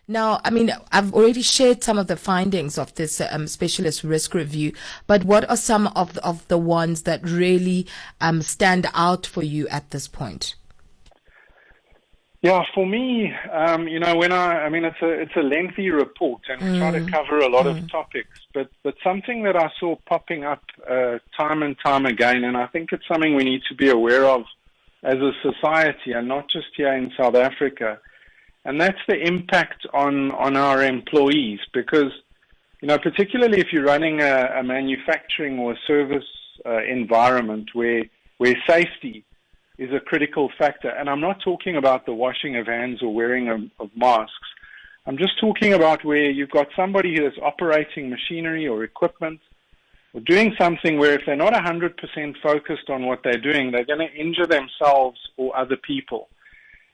Now, I mean, I've already shared some of the findings of this specialist risk review, but what are some of the ones that really stand out for you at this point? Yeah, for me, it's a lengthy report and we try to cover a lot of topics, but something that I saw popping up time and time again, and I think it's something we need to be aware of as a society and not just here in South Africa, and that's the impact on our employees, because, particularly if you're running a manufacturing or service environment where safety is a critical factor. And I'm not talking about the washing of hands or wearing of masks. I'm just talking about where you've got somebody who is operating machinery or equipment or doing something where if they're not 100% focused on what they're doing, they're going to injure themselves or other people.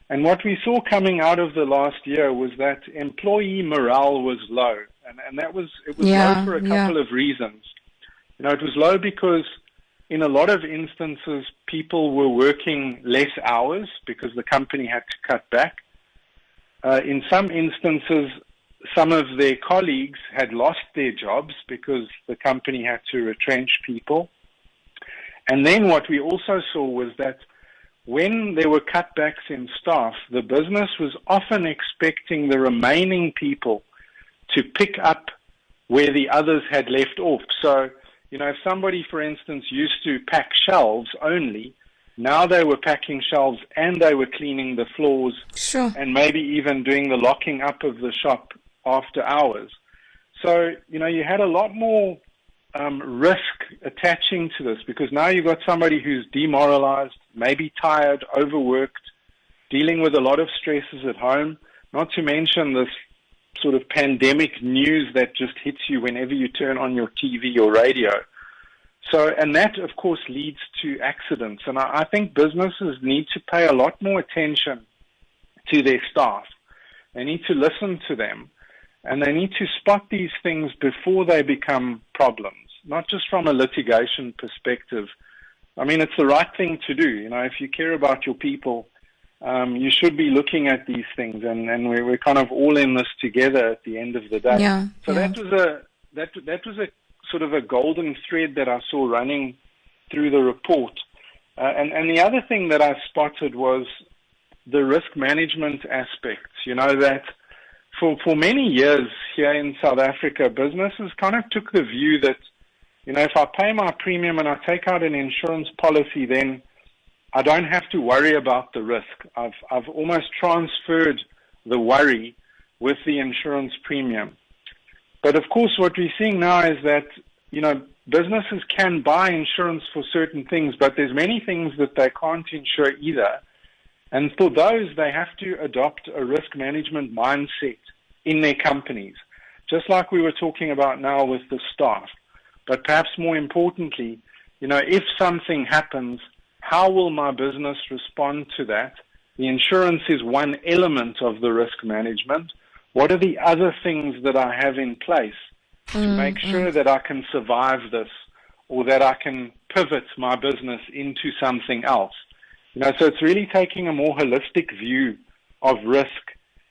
And what we saw coming out of the last year was that employee morale was low. And it was low for a couple of reasons. It was low because in a lot of instances, people were working less hours because the company had to cut back. In some instances, some of their colleagues had lost their jobs because the company had to retrench people. And then what we also saw was that when there were cutbacks in staff, the business was often expecting the remaining people to pick up where the others had left off. So, if somebody, for instance, used to pack shelves only, now they were packing shelves and they were cleaning the floors and maybe even doing the locking up of the shop after hours. So, you had a lot more risk attaching to this because now you've got somebody who's demoralized, maybe tired, overworked, dealing with a lot of stresses at home, not to mention this sort of pandemic news that just hits you whenever you turn on your TV or radio. So, and that, of course, leads to accidents. And I think businesses need to pay a lot more attention to their staff. They need to listen to them. And they need to spot these things before they become problems, not just from a litigation perspective. I mean, it's the right thing to do. If you care about your people, you should be looking at these things, and we're kind of all in this together at the end of the day. That was a sort of a golden thread that I saw running through the report. And the other thing that I spotted was the risk management aspects. That for many years here in South Africa, businesses kind of took the view that, if I pay my premium and I take out an insurance policy, then I don't have to worry about the risk. I've almost transferred the worry with the insurance premium. But of course, what we're seeing now is that, businesses can buy insurance for certain things, but there's many things that they can't insure either. And for those, they have to adopt a risk management mindset in their companies, just like we were talking about now with the staff. But perhaps more importantly, if something happens, how will my business respond to that? The insurance is one element of the risk management. What are the other things that I have in place to make sure that I can survive this or that I can pivot my business into something else? So it's really taking a more holistic view of risk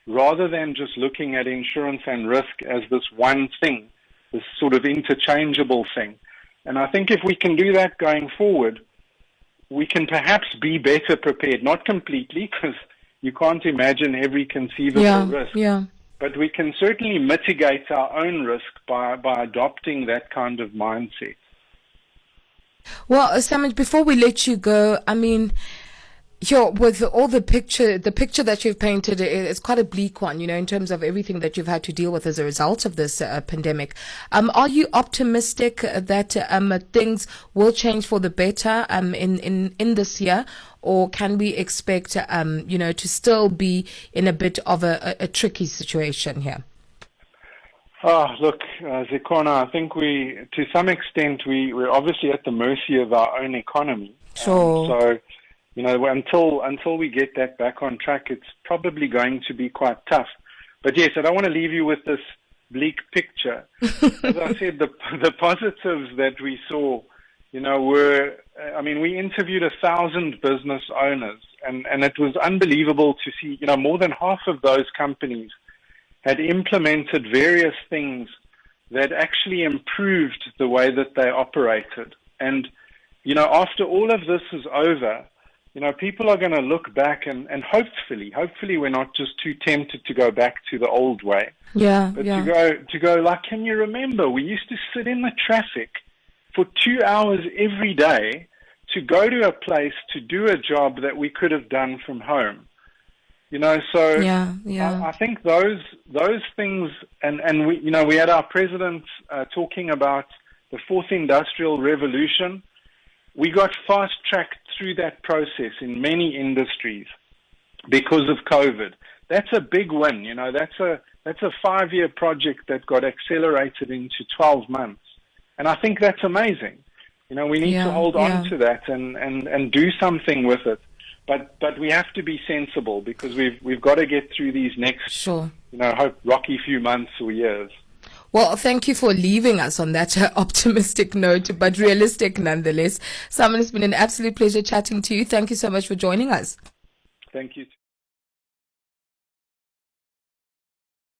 rather than just looking at insurance and risk as this one thing, this sort of interchangeable thing. And I think if we can do that going forward, we can perhaps be better prepared, not completely, because you can't imagine every conceivable risk. But we can certainly mitigate our own risk by adopting that kind of mindset. Well, Simon, before we let you go, I mean, with all the picture that you've painted, it's quite a bleak one, in terms of everything that you've had to deal with as a result of this pandemic. Are you optimistic that things will change for the better in this year, or can we expect to still be in a bit of a tricky situation here? Look, Zikhona, I think to some extent, we're obviously at the mercy of our own economy. Sure. Until we get that back on track, it's probably going to be quite tough. But yes, I don't want to leave you with this bleak picture. As I said, the positives that we saw, were, we interviewed 1,000 business owners, and it was unbelievable to see, more than half of those companies had implemented various things that actually improved the way that they operated. And, after all of this is over, people are going to look back and hopefully we're not just too tempted to go back to the old way. Yeah. But to go like, can you remember we used to sit in the traffic for 2 hours every day to go to a place to do a job that we could have done from home? So I think those things, and we had our president talking about the fourth industrial revolution. We got fast-tracked through that process in many industries because of COVID. That's a big win. That's a 5-year project that got accelerated into 12 months. And I think that's amazing. We need to hold on to that and do something with it. But we have to be sensible because we've got to get through these next, rocky few months or years. Well, thank you for leaving us on that optimistic note, but realistic nonetheless. Simon, it's been an absolute pleasure chatting to you. Thank you so much for joining us. Thank you.